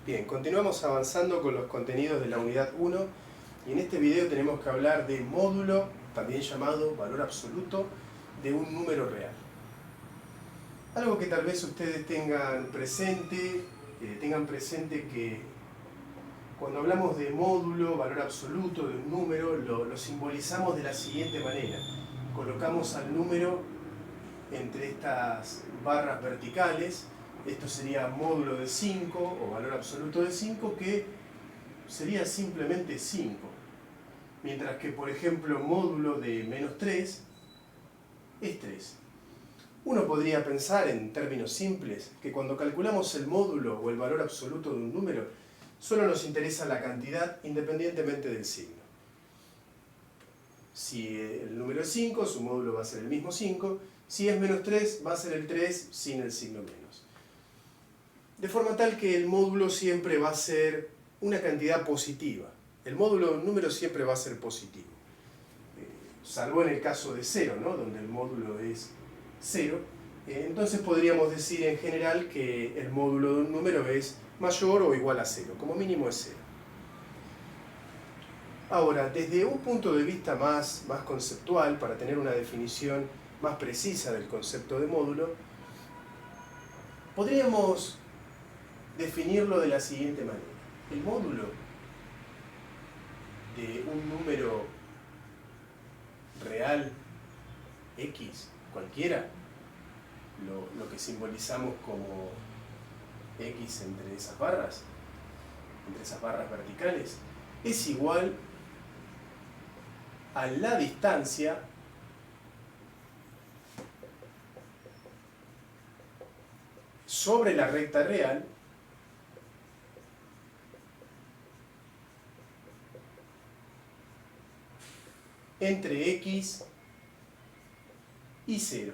Bien, continuamos avanzando con los contenidos de la unidad 1 y en este video tenemos que hablar de módulo, también llamado valor absoluto, de un número real. Algo que tal vez ustedes tengan presente que cuando hablamos de módulo, valor absoluto de un número, lo simbolizamos de la siguiente manera. Colocamos al número entre estas barras verticales. Esto sería módulo de 5 o valor absoluto de 5, que sería simplemente 5. Mientras que, por ejemplo, módulo de menos 3 es 3. Uno podría pensar en términos simples que cuando calculamos el módulo o el valor absoluto de un número, solo nos interesa la cantidad independientemente del signo. Si el número es 5, su módulo va a ser el mismo 5. Si es menos 3, va a ser el 3 sin el signo menos. De forma tal que el módulo siempre va a ser una cantidad positiva. El módulo de un número siempre va a ser positivo. Salvo en el caso de 0, ¿no? Donde el módulo es 0. Entonces podríamos decir en general que el módulo de un número es mayor o igual a 0. Como mínimo es 0. Ahora, desde un punto de vista más conceptual, para tener una definición más precisa del concepto de módulo, podríamos definirlo de la siguiente manera. El módulo de un número real X, cualquiera, lo que simbolizamos como X entre esas barras verticales, es igual a la distancia sobre la recta real entre X y 0.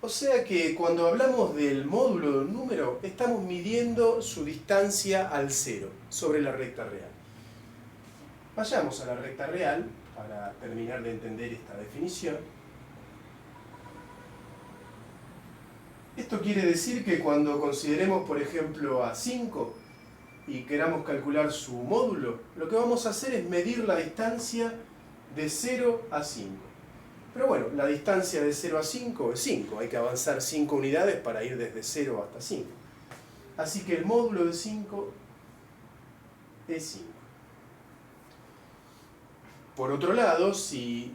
O sea que cuando hablamos del módulo de un número, estamos midiendo su distancia al 0 sobre la recta real. Vayamos a la recta real para terminar de entender esta definición. Esto quiere decir que cuando consideremos, por ejemplo, a 5 y queramos calcular su módulo, lo que vamos a hacer es medir la distancia de 0 a 5. Pero bueno, la distancia de 0 a 5 es 5. Hay que avanzar 5 unidades para ir desde 0 hasta 5. Así que el módulo de 5 es 5. Por otro lado, si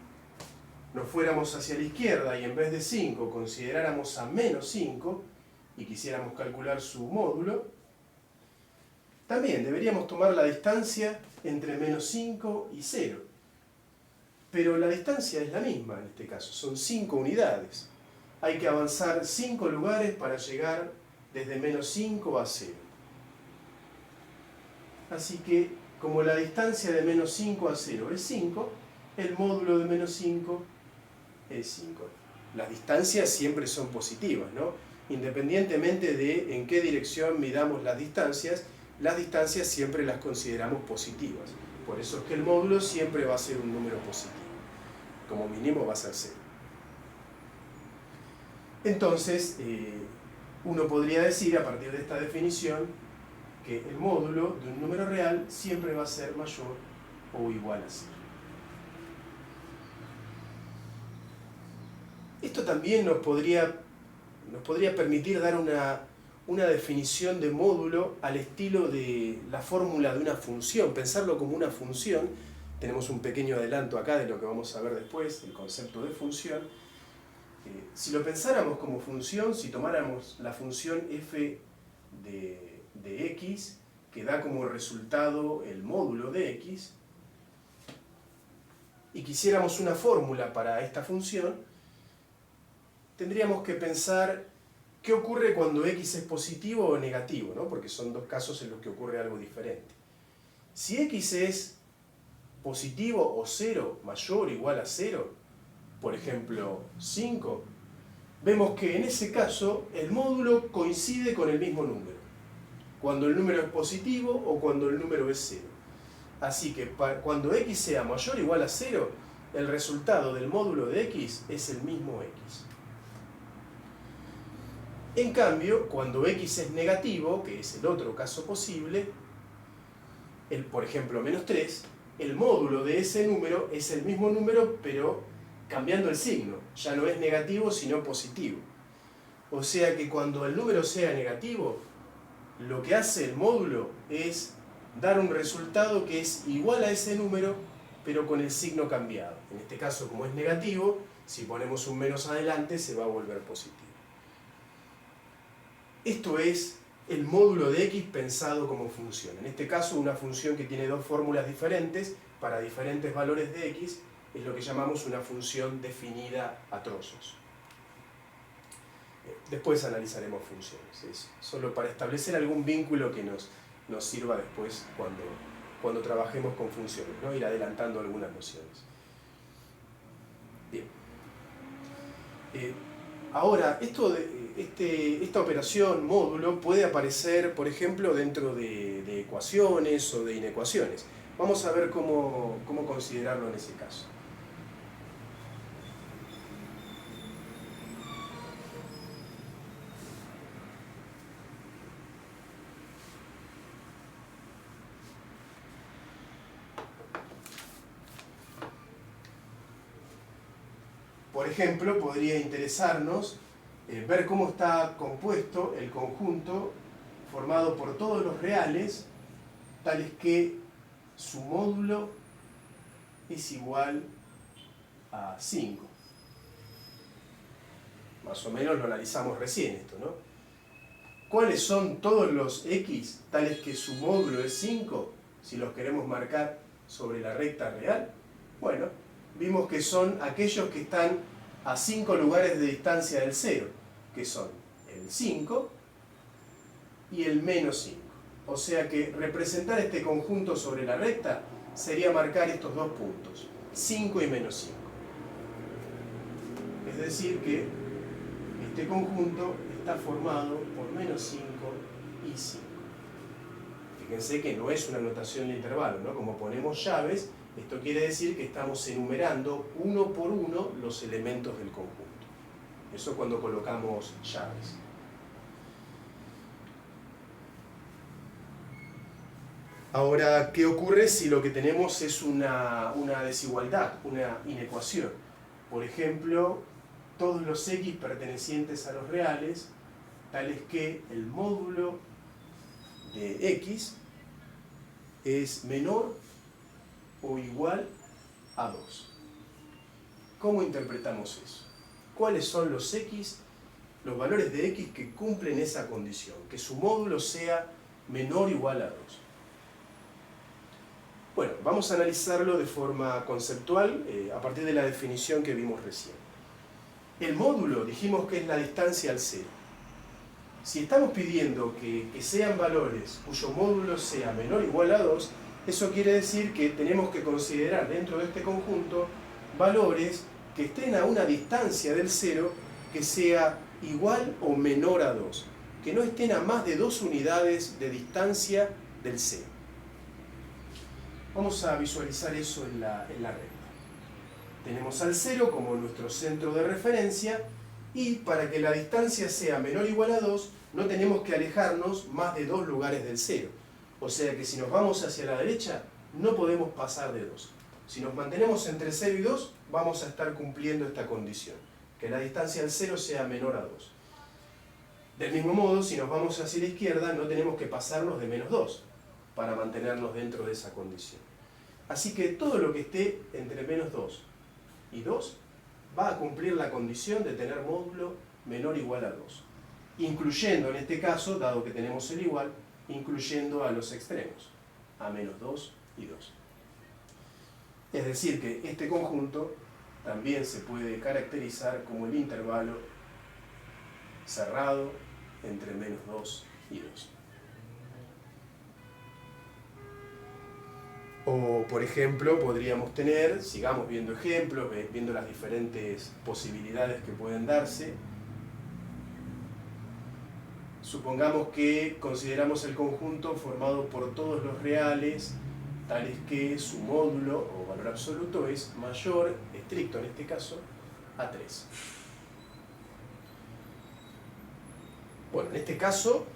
nos fuéramos hacia la izquierda y en vez de 5 consideráramos a menos 5 y quisiéramos calcular su módulo, también deberíamos tomar la distancia entre menos 5 y 0. Pero la distancia es la misma en este caso, son 5 unidades. Hay que avanzar 5 lugares para llegar desde menos 5 a 0. Así que, como la distancia de menos 5 a 0 es 5, el módulo de menos 5 es 5. Las distancias siempre son positivas, ¿no? Independientemente de en qué dirección midamos las distancias siempre las consideramos positivas. Por eso es que el módulo siempre va a ser un número positivo. Como mínimo va a ser 0. Entonces, uno podría decir a partir de esta definición que el módulo de un número real siempre va a ser mayor o igual a 0. Esto también nos podría permitir dar una definición de módulo al estilo de la fórmula de una función, pensarlo como una función. Tenemos un pequeño adelanto acá de lo que vamos a ver después, el concepto de función. Si lo pensáramos como función, si tomáramos la función f de x, que da como resultado el módulo de x, y quisiéramos una fórmula para esta función, tendríamos que pensar qué ocurre cuando x es positivo o negativo, ¿no? Porque son dos casos en los que ocurre algo diferente. Si x es positivo o 0, mayor o igual a 0, por ejemplo 5, vemos que en ese caso el módulo coincide con el mismo número, cuando el número es positivo o cuando el número es 0. Así que cuando x sea mayor o igual a 0, el resultado del módulo de x es el mismo x. En cambio, cuando x es negativo, que es el otro caso posible, por ejemplo menos 3, el módulo de ese número es el mismo número, pero cambiando el signo. Ya no es negativo, sino positivo. O sea que cuando el número sea negativo, lo que hace el módulo es dar un resultado que es igual a ese número, pero con el signo cambiado. En este caso, como es negativo, si ponemos un menos adelante, se va a volver positivo. Esto es el módulo de x pensado como función. En este caso, una función que tiene dos fórmulas diferentes para diferentes valores de x es lo que llamamos una función definida a trozos. Después analizaremos funciones. Es solo para establecer algún vínculo que nos sirva después cuando trabajemos con funciones, ¿no? Ir adelantando algunas nociones. Bien. Ahora, esta operación módulo puede aparecer, por ejemplo, dentro de ecuaciones o de inecuaciones. Vamos a ver cómo considerarlo en ese caso. Por ejemplo, podría interesarnos ver cómo está compuesto el conjunto formado por todos los reales, tales que su módulo es igual a 5. Más o menos lo analizamos recién esto, ¿no? ¿Cuáles son todos los x tales que su módulo es 5? Si los queremos marcar sobre la recta real. Bueno, vimos que son aquellos que están a 5 lugares de distancia del 0, que son el 5 y el menos 5. O sea que representar este conjunto sobre la recta sería marcar estos dos puntos, 5 y menos 5. Es decir que este conjunto está formado por menos 5 y 5. Fíjense que no es una notación de intervalo, ¿no? Como ponemos llaves, esto quiere decir que estamos enumerando uno por uno los elementos del conjunto. Eso cuando colocamos llaves. Ahora, ¿qué ocurre si lo que tenemos es una desigualdad, una inecuación? Por ejemplo, todos los x pertenecientes a los reales, tales que el módulo de x es menor o igual a 2. ¿Cómo interpretamos eso? ¿Cuáles son los x, los valores de x que cumplen esa condición? Que su módulo sea menor o igual a 2. Bueno, vamos a analizarlo de forma conceptual a partir de la definición que vimos recién. El módulo dijimos que es la distancia al 0. Si estamos pidiendo que sean valores cuyo módulo sea menor o igual a 2, eso quiere decir que tenemos que considerar dentro de este conjunto valores que estén a una distancia del 0 que sea igual o menor a 2, que no estén a más de 2 unidades de distancia del 0. Vamos a visualizar eso en la recta. Tenemos al 0 como nuestro centro de referencia y para que la distancia sea menor o igual a 2 no tenemos que alejarnos más de 2 lugares del 0. O sea que si nos vamos hacia la derecha no podemos pasar de 2. Si nos mantenemos entre 0 y 2 vamos a estar cumpliendo esta condición, que la distancia al 0 sea menor a 2. Del mismo modo, si nos vamos hacia la izquierda no tenemos que pasarnos de menos 2 para mantenernos dentro de esa condición. Así que todo lo que esté entre menos 2 y 2 va a cumplir la condición de tener módulo menor o igual a 2. Incluyendo en este caso, dado que tenemos el igual, incluyendo a los extremos, a menos 2 y 2. Es decir que este conjunto también se puede caracterizar como el intervalo cerrado entre menos 2 y 2. O, por ejemplo, podríamos tener, sigamos viendo ejemplos, viendo las diferentes posibilidades que pueden darse. Supongamos que consideramos el conjunto formado por todos los reales, tales que su módulo o valor absoluto es mayor, estricto en este caso, a 3. Bueno, en este caso,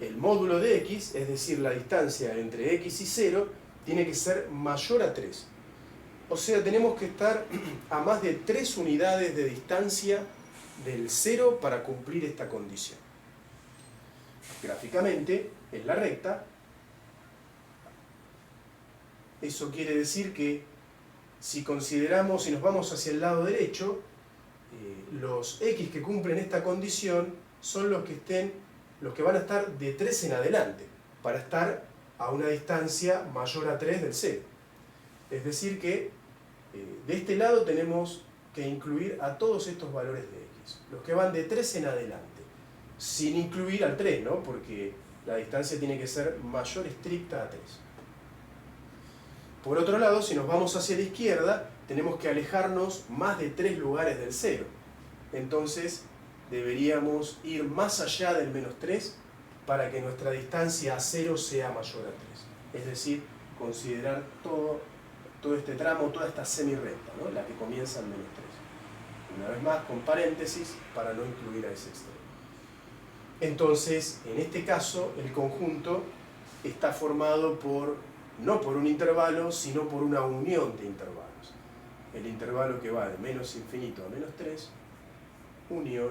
el módulo de x, es decir, la distancia entre x y 0, tiene que ser mayor a 3. O sea, tenemos que estar a más de 3 unidades de distancia del 0 para cumplir esta condición. Gráficamente, en la recta, eso quiere decir que si consideramos, si nos vamos hacia el lado derecho, los x que cumplen esta condición son los que van a estar de 3 en adelante, para estar a una distancia mayor a 3 del 0. Es decir que de este lado tenemos que incluir a todos estos valores de x, los que van de 3 en adelante, sin incluir al 3, ¿no? Porque la distancia tiene que ser mayor estricta a 3. Por otro lado, si nos vamos hacia la izquierda, tenemos que alejarnos más de 3 lugares del 0. Entonces, deberíamos ir más allá del menos 3 para que nuestra distancia a 0 sea mayor a 3. Es decir, considerar todo este tramo, toda esta semirrecta, ¿no? La que comienza en menos 3. Una vez más, con paréntesis, para no incluir a ese extremo. Entonces, en este caso, el conjunto está formado no por un intervalo, sino por una unión de intervalos. El intervalo que va de menos infinito a menos 3, unión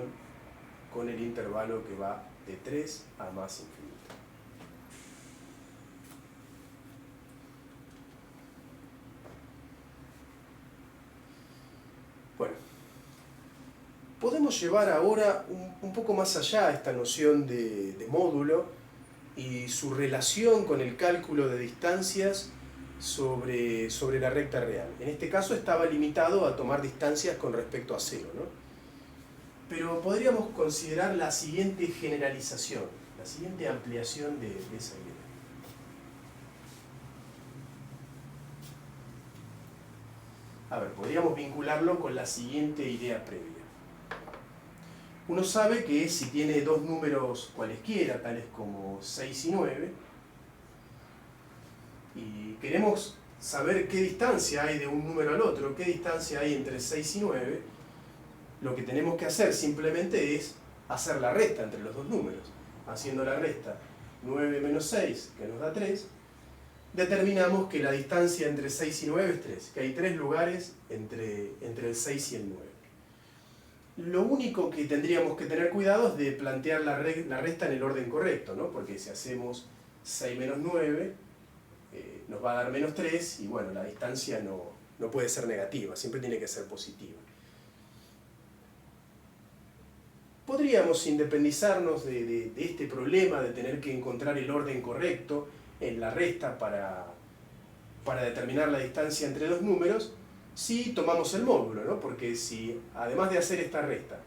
con el intervalo que va de 3 a más infinito. Bueno, podemos llevar ahora un poco más allá esta noción de módulo y su relación con el cálculo de distancias sobre la recta real. En este caso estaba limitado a tomar distancias con respecto a 0, ¿no? Pero podríamos considerar la siguiente generalización, la siguiente ampliación de esa idea. A ver, podríamos vincularlo con la siguiente idea previa. Uno sabe que si tiene dos números cualesquiera, tales como 6 y 9, y queremos saber qué distancia hay de un número al otro, qué distancia hay entre 6 y 9, lo que tenemos que hacer simplemente es hacer la resta entre los dos números. Haciendo la resta 9 menos 6, que nos da 3, determinamos que la distancia entre 6 y 9 es 3, que hay 3 lugares entre el 6 y el 9. Lo único que tendríamos que tener cuidado es de plantear la resta en el orden correcto, ¿no? Porque si hacemos 6 menos 9, nos va a dar menos 3, y bueno, la distancia no puede ser negativa, siempre tiene que ser positiva. Podríamos independizarnos de este problema de tener que encontrar el orden correcto en la resta para determinar la distancia entre dos números, si tomamos el módulo, ¿no? Porque si, además de hacer esta resta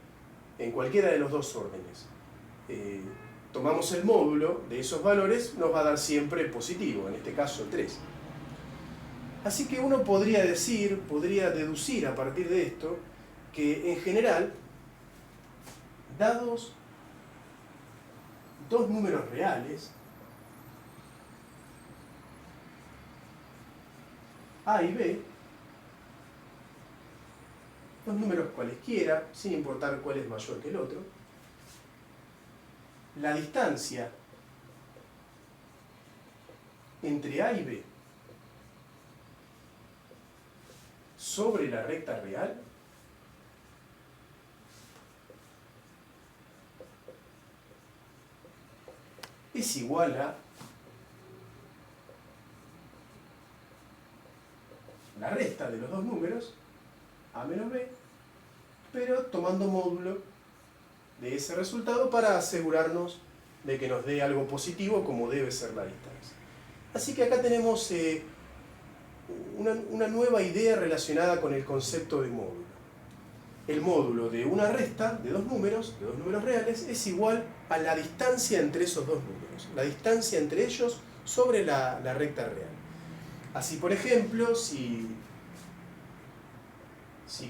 en cualquiera de los dos órdenes, tomamos el módulo de esos valores, nos va a dar siempre positivo, en este caso 3. Así que uno podría deducir a partir de esto, que en general, dados dos números reales, A y B, dos números cualesquiera, sin importar cuál es mayor que el otro, la distancia entre A y B sobre la recta real es igual a la resta de los dos números, A menos B, pero tomando módulo de ese resultado para asegurarnos de que nos dé algo positivo como debe ser la distancia. Así que acá tenemos una nueva idea relacionada con el concepto de módulo. El módulo de una resta de dos números reales, es igual a la distancia entre esos dos números, la distancia entre ellos sobre la recta real. Así, por ejemplo, si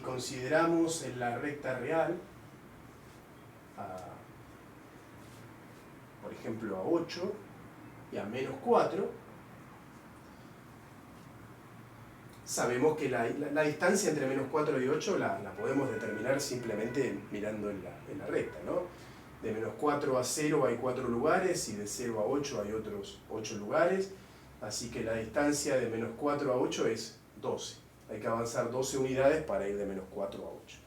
consideramos en la recta real, por ejemplo, a 8 y a menos 4, sabemos que la distancia entre menos 4 y 8 la podemos determinar simplemente mirando en la recta, ¿no? De menos 4 a 0 hay 4 lugares y de 0 a 8 hay otros 8 lugares. Así que la distancia de menos 4 a 8 es 12. Hay que avanzar 12 unidades para ir de menos 4 a 8.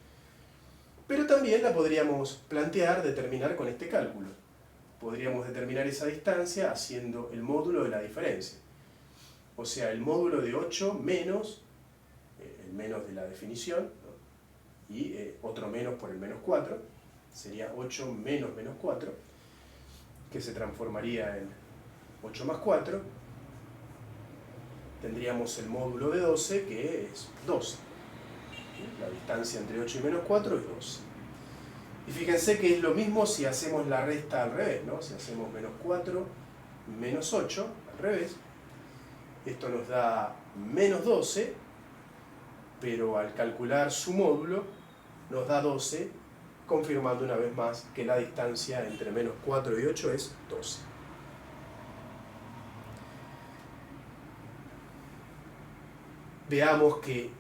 Pero también la podríamos plantear, determinar con este cálculo. Podríamos determinar esa distancia haciendo el módulo de la diferencia. O sea, el módulo de 8 menos, el menos de la definición, ¿no? Y otro menos por el menos 4, sería 8 menos menos 4, que se transformaría en 8 más 4. Tendríamos el módulo de 12, que es 12. La distancia entre 8 y menos 4 es 12. Y fíjense que es lo mismo si hacemos la resta al revés, ¿no? Si hacemos menos 4 menos 8, al revés, esto nos da menos 12, pero al calcular su módulo nos da 12, confirmando una vez más que la distancia entre menos 4 y 8 es 12. Veamos que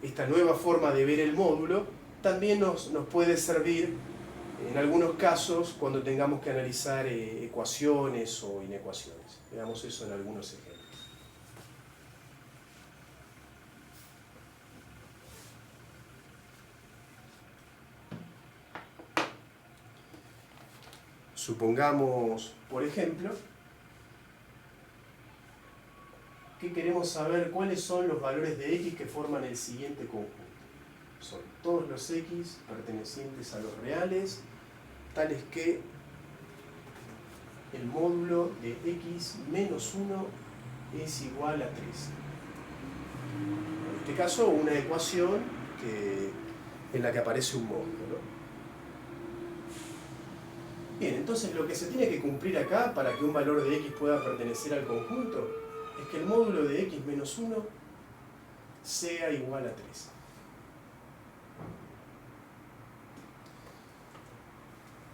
esta nueva forma de ver el módulo también nos puede servir en algunos casos cuando tengamos que analizar ecuaciones o inecuaciones. Veamos eso en algunos ejemplos. Supongamos, por ejemplo, que queremos saber cuáles son los valores de x que forman el siguiente conjunto. Son todos los x pertenecientes a los reales, tales que el módulo de x menos 1 es igual a 3. En este caso, una ecuación en la que aparece un módulo, ¿no? Bien, entonces lo que se tiene que cumplir acá para que un valor de x pueda pertenecer al conjunto es que el módulo de x menos 1 sea igual a 3.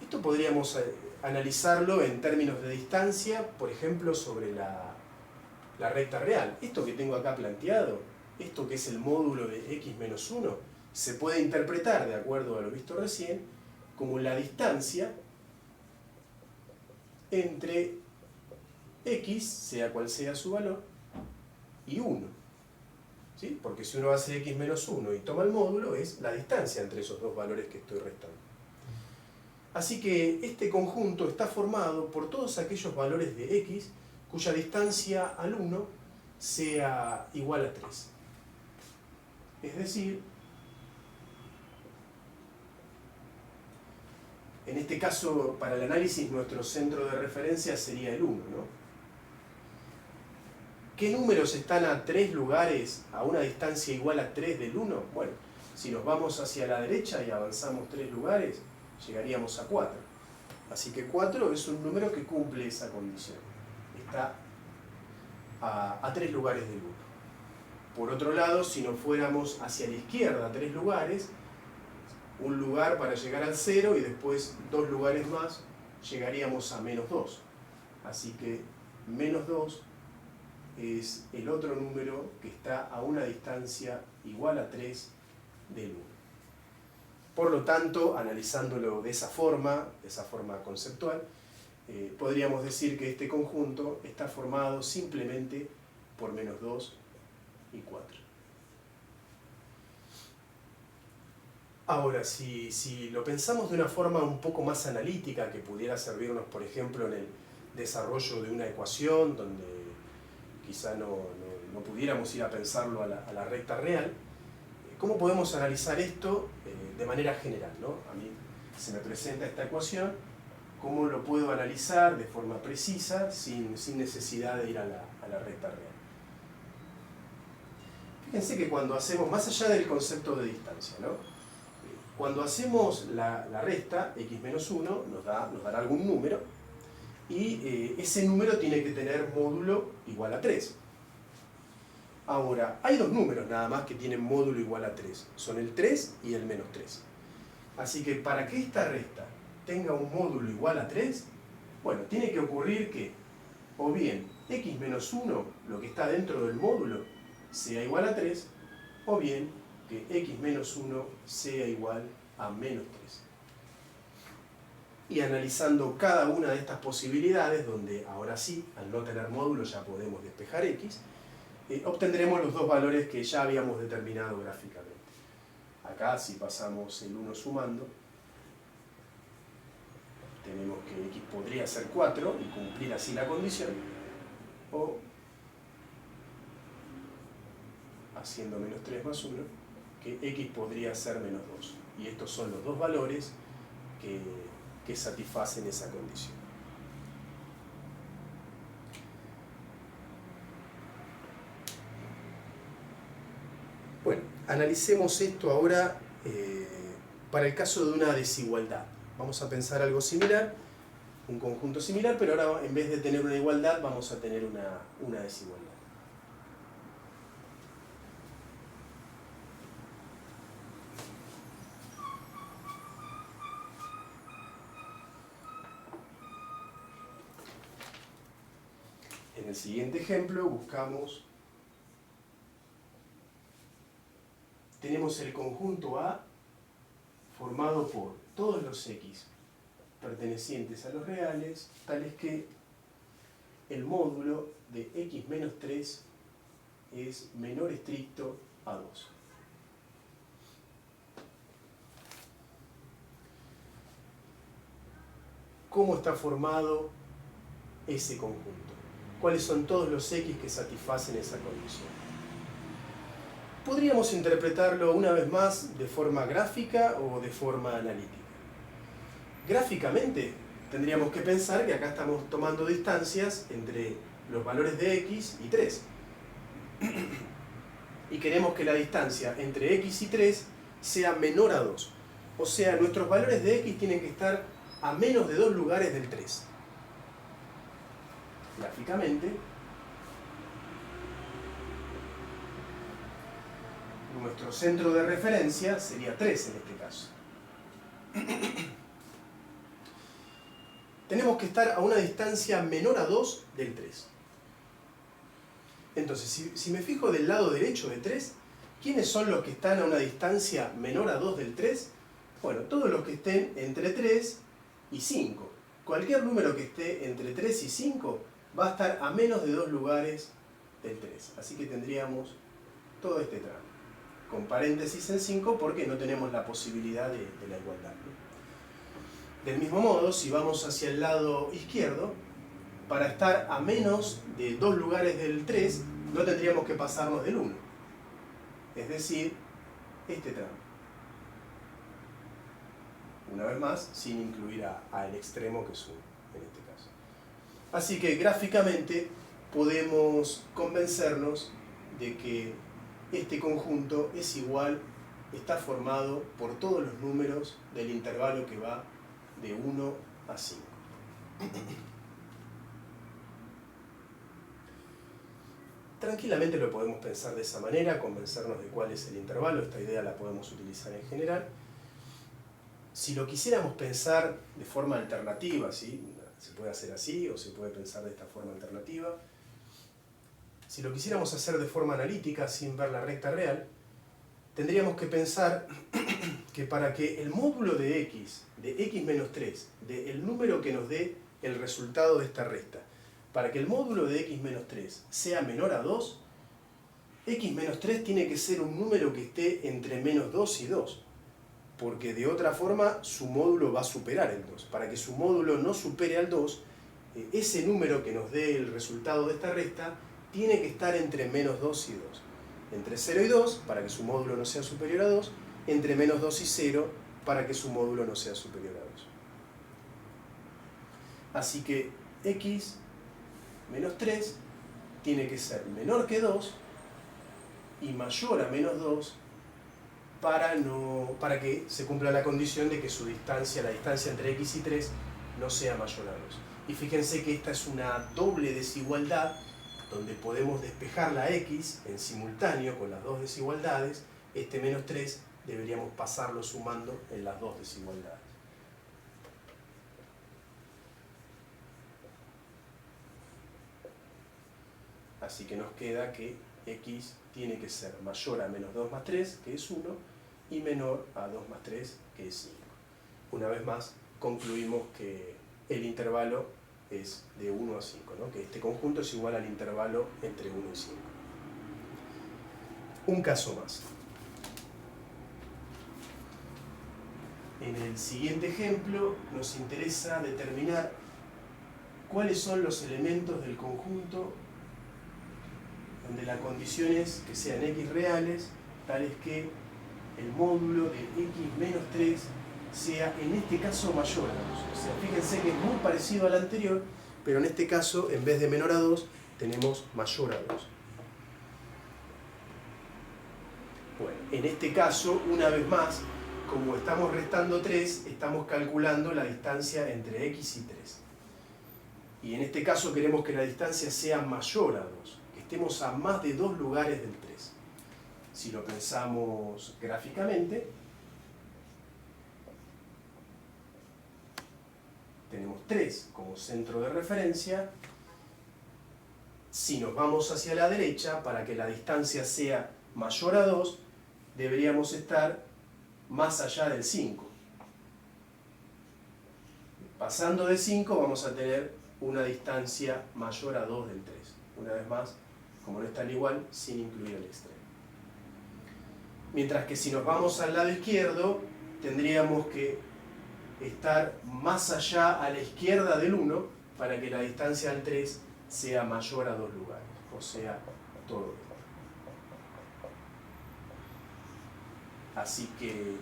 Esto podríamos analizarlo en términos de distancia, por ejemplo, sobre la recta real. Esto que tengo acá planteado, esto que es el módulo de x menos 1, se puede interpretar, de acuerdo a lo visto recién, como la distancia entre x, sea cual sea su valor, y 1. ¿Sí? Porque si uno hace x menos 1 y toma el módulo, es la distancia entre esos dos valores que estoy restando. Así que este conjunto está formado por todos aquellos valores de x cuya distancia al 1 sea igual a 3. Es decir, en este caso, para el análisis, nuestro centro de referencia sería el 1, ¿no? ¿Qué números están a 3 lugares a una distancia igual a 3 del 1? Bueno, si nos vamos hacia la derecha y avanzamos 3 lugares, llegaríamos a 4. Así que 4 es un número que cumple esa condición. Está a 3 lugares del 1. Por otro lado, si nos fuéramos hacia la izquierda 3 lugares, un lugar para llegar al 0 y después 2 lugares más, llegaríamos a menos 2. Así que menos 2 es el otro número que está a una distancia igual a 3 del 1. Por lo tanto, analizándolo de esa forma conceptual, podríamos decir que este conjunto está formado simplemente por menos 2 y 4. Ahora, si lo pensamos de una forma un poco más analítica, que pudiera servirnos, por ejemplo, en el desarrollo de una ecuación, donde quizá no pudiéramos ir a pensarlo a la recta real, ¿cómo podemos analizar esto de manera general, ¿no? A mí se me presenta esta ecuación, ¿cómo lo puedo analizar de forma precisa sin necesidad de ir a la recta real? Fíjense que cuando hacemos, más allá del concepto de distancia, ¿no? Cuando hacemos la resta, x menos 1 nos dará algún número, y ese número tiene que tener módulo igual a 3. Ahora, hay dos números nada más que tienen módulo igual a 3. Son el 3 y el menos 3. Así que para que esta resta tenga un módulo igual a 3, bueno, tiene que ocurrir que o bien x menos 1, lo que está dentro del módulo, sea igual a 3, o bien que x menos 1 sea igual a menos 3. y analizando cada una de estas posibilidades, donde ahora sí, al no tener módulo ya podemos despejar x, obtendremos los dos valores que ya habíamos determinado gráficamente. Acá, si pasamos el 1 sumando, tenemos que x podría ser 4 y cumplir así la condición, o haciendo menos 3 más 1, que x podría ser menos 2. Y estos son los dos valores que satisfacen esa condición. Bueno, analicemos esto ahora para el caso de una desigualdad. Vamos a pensar algo similar, un conjunto similar, pero ahora en vez de tener una igualdad vamos a tener una desigualdad. En el siguiente ejemplo tenemos el conjunto A formado por todos los x pertenecientes a los reales, tales que el módulo de x menos 3 es menor estricto a 2. ¿Cómo está formado ese conjunto? ¿Cuáles son todos los x que satisfacen esa condición? Podríamos interpretarlo una vez más de forma gráfica o de forma analítica. Gráficamente, tendríamos que pensar que acá estamos tomando distancias entre los valores de x y 3. Y queremos que la distancia entre x y 3 sea menor a 2. O sea, nuestros valores de x tienen que estar a menos de 2 lugares del 3. Gráficamente, nuestro centro de referencia sería 3 en este caso. Tenemos que estar a una distancia menor a 2 del 3. Entonces, si me fijo del lado derecho de 3, ¿quiénes son los que están a una distancia menor a 2 del 3? Bueno, todos los que estén entre 3 y 5. Cualquier número que esté entre 3 y 5 va a estar a menos de 2 lugares del 3. Así que tendríamos todo este tramo, con paréntesis en 5 porque no tenemos la posibilidad de la igualdad, ¿no? Del mismo modo, si vamos hacia el lado izquierdo, para estar a menos de 2 lugares del 3, no tendríamos que pasarnos del 1. Es decir, este tramo. Una vez más, sin incluir al extremo que es 1, en este caso. Así que gráficamente podemos convencernos de que este conjunto es igual, está formado por todos los números del intervalo que va de 1 a 5. Tranquilamente lo podemos pensar de esa manera, convencernos de cuál es el intervalo. Esta idea la podemos utilizar en general. Si lo quisiéramos pensar de forma alternativa, ¿sí? Se puede hacer así o se puede pensar de esta forma alternativa. Si lo quisiéramos hacer de forma analítica, sin ver la recta real, tendríamos que pensar que para que el módulo de x menos 3, del número que nos dé el resultado de esta resta, para que el módulo de x menos 3 sea menor a 2, x menos 3 tiene que ser un número que esté entre menos 2 y 2, porque de otra forma su módulo va a superar el 2. Para que su módulo no supere al 2, ese número que nos dé el resultado de esta resta tiene que estar entre menos 2 y 2. Entre 0 y 2, para que su módulo no sea superior a 2, entre menos 2 y 0, para que su módulo no sea superior a 2. Así que x menos 3 tiene que ser menor que 2 y mayor a menos 2 para que se cumpla la condición de que su distancia, la distancia entre x y 3, no sea mayor a 2. Y fíjense que esta es una doble desigualdad donde podemos despejar la x en simultáneo con las dos desigualdades. Este menos 3 deberíamos pasarlo sumando en las dos desigualdades. Así que nos queda que x tiene que ser mayor a menos 2 más 3, que es 1, y menor a 2 más 3, que es 5. Una vez más, concluimos que el intervalo es de 1 a 5, ¿no? Que este conjunto es igual al intervalo entre 1 y 5. Un caso más. En el siguiente ejemplo nos interesa determinar cuáles son los elementos del conjunto donde la condición es que sean x reales, tales que el módulo de x menos 3 sea en este caso mayor a 2. O sea, fíjense que es muy parecido al anterior, pero en este caso, en vez de menor a 2, tenemos mayor a 2. Bueno, en este caso, una vez más, como estamos restando 3, estamos calculando la distancia entre x y 3. Y en este caso queremos que la distancia sea mayor a 2, que estemos a más de 2 lugares del 3. Si lo pensamos gráficamente, tenemos 3 como centro de referencia. Si nos vamos hacia la derecha, para que la distancia sea mayor a 2, deberíamos estar más allá del 5. Pasando de 5 vamos a tener una distancia mayor a 2 del 3. Una vez más, como no están igual, sin incluir el extremo. Mientras que si nos vamos al lado izquierdo, tendríamos que estar más allá a la izquierda del 1 para que la distancia al 3 sea mayor a 2 lugares, o sea, todo esto. Así que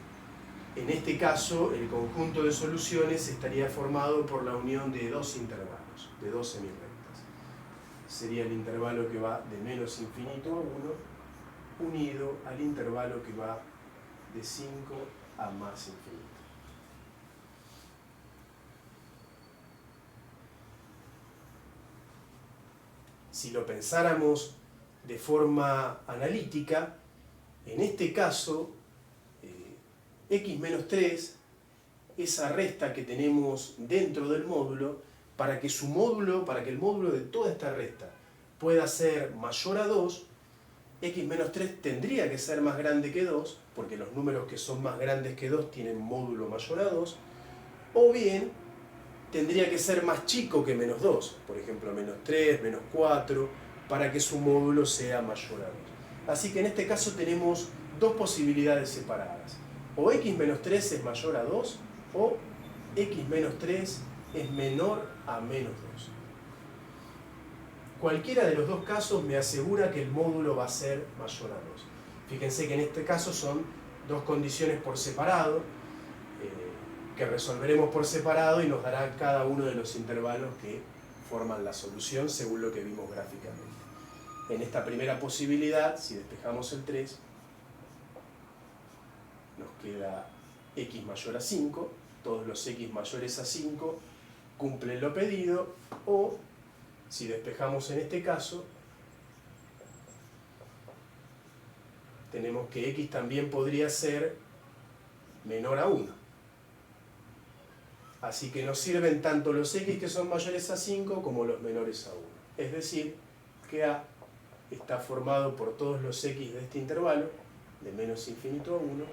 en este caso el conjunto de soluciones estaría formado por la unión de dos intervalos, de dos semirrectas. Sería el intervalo que va de menos infinito a 1 unido al intervalo que va de 5 a más infinito. Si lo pensáramos de forma analítica, en este caso, x menos 3, esa resta que tenemos dentro del módulo, para que el módulo de toda esta resta pueda ser mayor a 2, x menos 3 tendría que ser más grande que 2, porque los números que son más grandes que 2 tienen módulo mayor a 2, o bien tendría que ser más chico que menos 2, por ejemplo menos 3, menos 4, para que su módulo sea mayor a 2. Así que en este caso tenemos dos posibilidades separadas. O x menos 3 es mayor a 2, o x menos 3 es menor a menos 2. Cualquiera de los dos casos me asegura que el módulo va a ser mayor a 2. Fíjense que en este caso son dos condiciones por separado, que resolveremos por separado y nos dará cada uno de los intervalos que forman la solución según lo que vimos gráficamente. En esta primera posibilidad, si despejamos el 3, nos queda x mayor a 5, todos los x mayores a 5 cumplen lo pedido, o si despejamos en este caso, tenemos que x también podría ser menor a 1. Así que nos sirven tanto los x que son mayores a 5 como los menores a 1. Es decir, que A está formado por todos los x de este intervalo, de menos infinito a 1,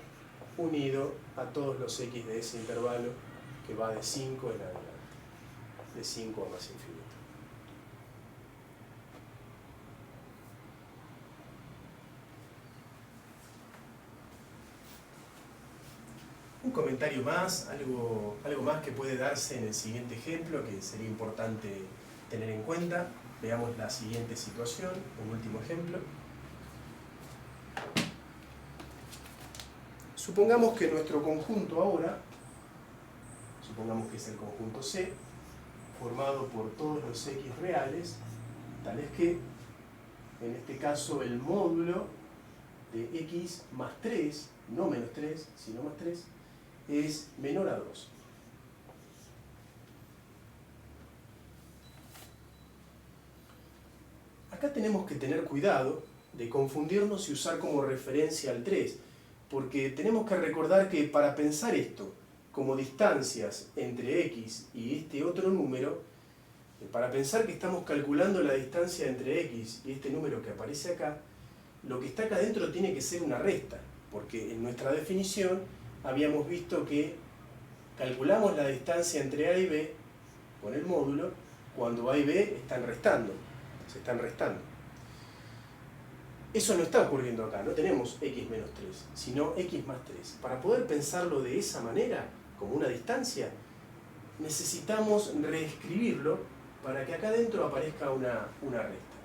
unido a todos los x de ese intervalo que va de 5 en adelante, de 5 a más infinito. Un comentario más, algo más que puede darse en el siguiente ejemplo que sería importante tener en cuenta. Veamos la siguiente situación, un último ejemplo. Supongamos que nuestro conjunto ahora, supongamos que es el conjunto C, formado por todos los x reales, tales que, en este caso, el módulo de x más 3, no menos 3, sino más 3, es menor a 2. Acá tenemos que tener cuidado de confundirnos y usar como referencia al 3, porque tenemos que recordar que para pensar esto como distancias entre x y este otro número, para pensar que estamos calculando la distancia entre x y este número que aparece acá, lo que está acá adentro tiene que ser una resta, porque en nuestra definición habíamos visto que calculamos la distancia entre A y B con el módulo cuando A y B están restando, se están restando. Eso no está ocurriendo acá, no tenemos x menos 3, sino x más 3. Para poder pensarlo de esa manera, como una distancia, necesitamos reescribirlo para que acá adentro aparezca una resta.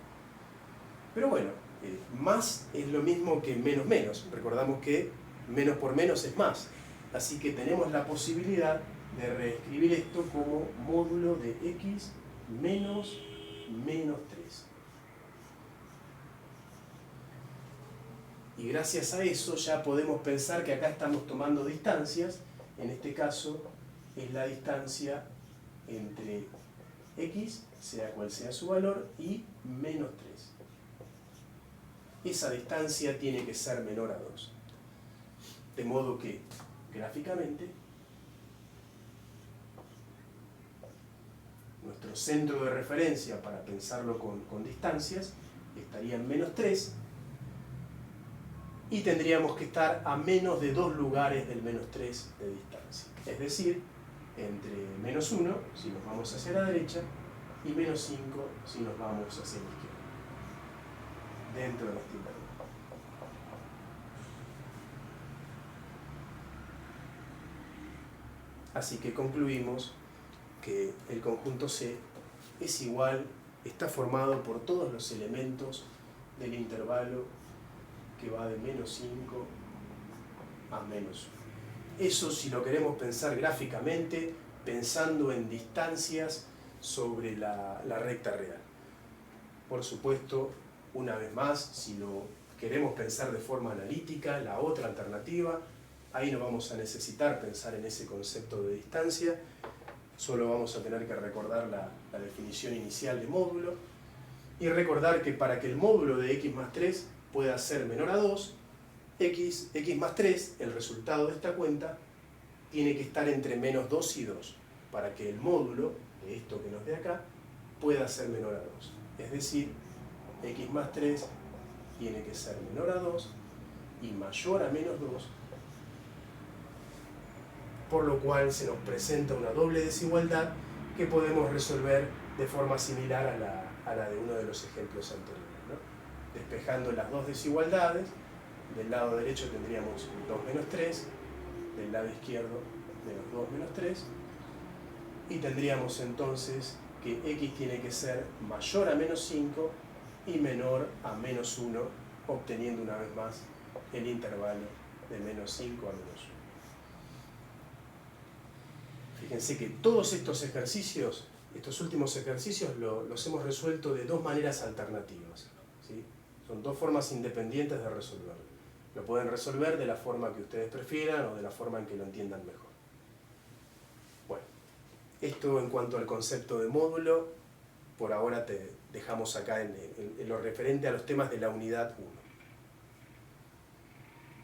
Pero bueno, más es lo mismo que menos menos. Recordamos que menos por menos es más. Así que tenemos la posibilidad de reescribir esto como módulo de x menos menos 3. Y gracias a eso ya podemos pensar que acá estamos tomando distancias. En este caso es la distancia entre x, sea cual sea su valor, y menos 3. Esa distancia tiene que ser menor a 2. De modo que, gráficamente, nuestro centro de referencia para pensarlo con distancias estaría en menos 3, y tendríamos que estar a menos de 2 lugares del menos 3 de distancia. Es decir, entre menos 1 si nos vamos hacia la derecha y menos 5 si nos vamos hacia la izquierda, dentro de este intervalo. Así que concluimos que el conjunto C es igual, está formado por todos los elementos del intervalo que va de menos 5 a menos 1. Eso, si lo queremos pensar gráficamente, pensando en distancias sobre la recta real. Por supuesto, una vez más, si lo queremos pensar de forma analítica, la otra alternativa, ahí no vamos a necesitar pensar en ese concepto de distancia, solo vamos a tener que recordar la definición inicial de módulo, y recordar que para que el módulo de x más 3 pueda ser menor a 2, x más 3, el resultado de esta cuenta, tiene que estar entre menos 2 y 2, para que el módulo de esto que nos dé acá pueda ser menor a 2. Es decir, x más 3 tiene que ser menor a 2 y mayor a menos 2, por lo cual se nos presenta una doble desigualdad que podemos resolver de forma similar a la de uno de los ejemplos anteriores, ¿no? Despejando las dos desigualdades, del lado derecho tendríamos 2 menos 3, del lado izquierdo menos 2 menos 3, y tendríamos entonces que x tiene que ser mayor a menos 5 y menor a menos 1, obteniendo una vez más el intervalo de menos 5 a menos 1. Fíjense que todos estos ejercicios, estos últimos ejercicios, los hemos resuelto de dos maneras alternativas, ¿sí? Son dos formas independientes de resolverlo. Lo pueden resolver de la forma que ustedes prefieran o de la forma en que lo entiendan mejor. Bueno, esto en cuanto al concepto de módulo, por ahora te dejamos acá en lo referente a los temas de la unidad 1.